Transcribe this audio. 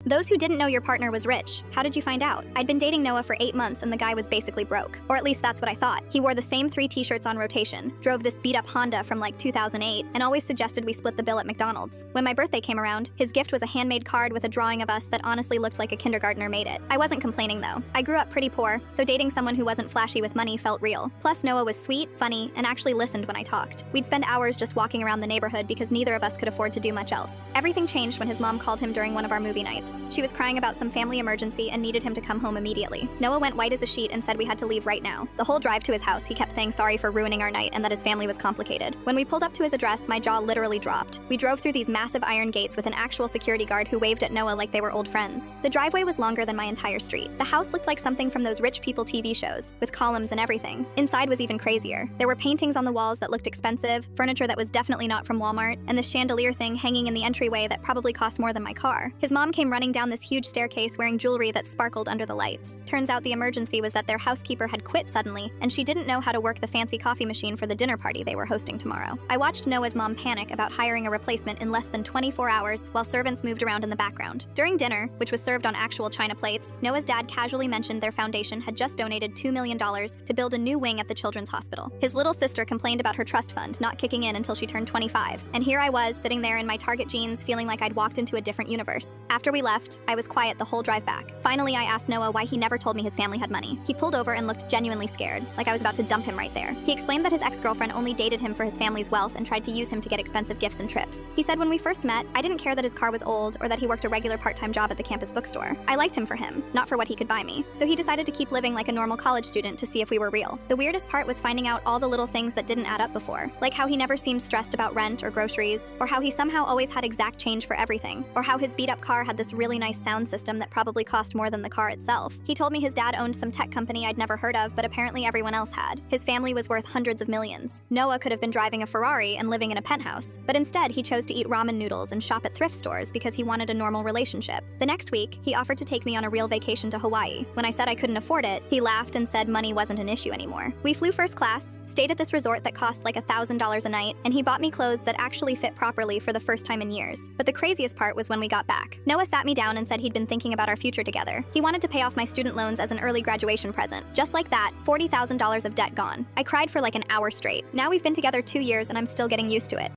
Those who didn't know your partner was rich. How did you find out? I'd been dating Noah for 8 months and the guy was basically broke. Or at least that's what I thought. He wore the same 3 t-shirts on rotation, drove this beat-up Honda from like 2008, and always suggested we split the bill at McDonald's. When my birthday came around, his gift was a handmade card with a drawing of us that honestly looked like a kindergartner made it. I wasn't complaining though. I grew up pretty poor, so dating someone who wasn't flashy with money felt real. Plus Noah was sweet, funny, and actually listened when I talked. We'd spend hours just walking around the neighborhood because neither of us could afford to do much else. Everything changed when his mom called him during one of our movie nights. She was crying about some family emergency and needed him to come home immediately. Noah went white as a sheet and said we had to leave right now. The whole drive to his house, he kept saying sorry for ruining our night and that his family was complicated. When we pulled up to his address, my jaw literally dropped. We drove through these massive iron gates with an actual security guard who waved at Noah like they were old friends. The driveway was longer than my entire street. The house looked like something from those rich people TV shows, with columns and everything. Inside was even crazier. There were paintings on the walls that looked expensive, furniture that was definitely not from Walmart, and the chandelier thing hanging in the entryway that probably cost more than my car. His mom came running down this huge staircase wearing jewelry that sparkled under the lights. Turns out the emergency was that their housekeeper had quit suddenly, and she didn't know how to work the fancy coffee machine for the dinner party they were hosting tomorrow. I watched Noah's mom panic about hiring a replacement in less than 24 hours while servants moved around in the background. During dinner, which was served on actual china plates, Noah's dad casually mentioned their foundation had just donated $2 million to build a new wing at the children's hospital. His little sister complained about her trust fund not kicking in until she turned 25, and here I was sitting there in my Target jeans feeling like I'd walked into a different universe. After we left, I was quiet the whole drive back. Finally, I asked Noah why he never told me his family had money. He pulled over and looked genuinely scared, like I was about to dump him right there. He explained that his ex-girlfriend only dated him for his family's wealth and tried to use him to get expensive gifts and trips. He said when we first met, I didn't care that his car was old or that he worked a regular part-time job at the campus bookstore. I liked him for him, not for what he could buy me. So he decided to keep living like a normal college student to see if we were real. The weirdest part was finding out all the little things that didn't add up before, like how he never seemed stressed about rent or groceries, or how he somehow always had exact change for everything, or how his beat-up car had this really nice sound system that probably cost more than the car itself. He told me his dad owned some tech company I'd never heard of, but apparently everyone else had. His family was worth hundreds of millions. Noah could have been driving a Ferrari and living in a penthouse, but instead he chose to eat ramen noodles and shop at thrift stores because he wanted a normal relationship. The next week, he offered to take me on a real vacation to Hawaii. When I said I couldn't afford it, he laughed and said money wasn't an issue anymore. We flew first class, stayed at this resort that cost like $1,000 a night, and he bought me clothes that actually fit properly for the first time in years. But the craziest part was when we got back. Noah sat me down and said he'd been thinking about our future together. He wanted to pay off my student loans as an early graduation present. Just like that, $40,000 of debt gone. I cried for like an hour straight. Now we've been together 2 years and I'm still getting used to it.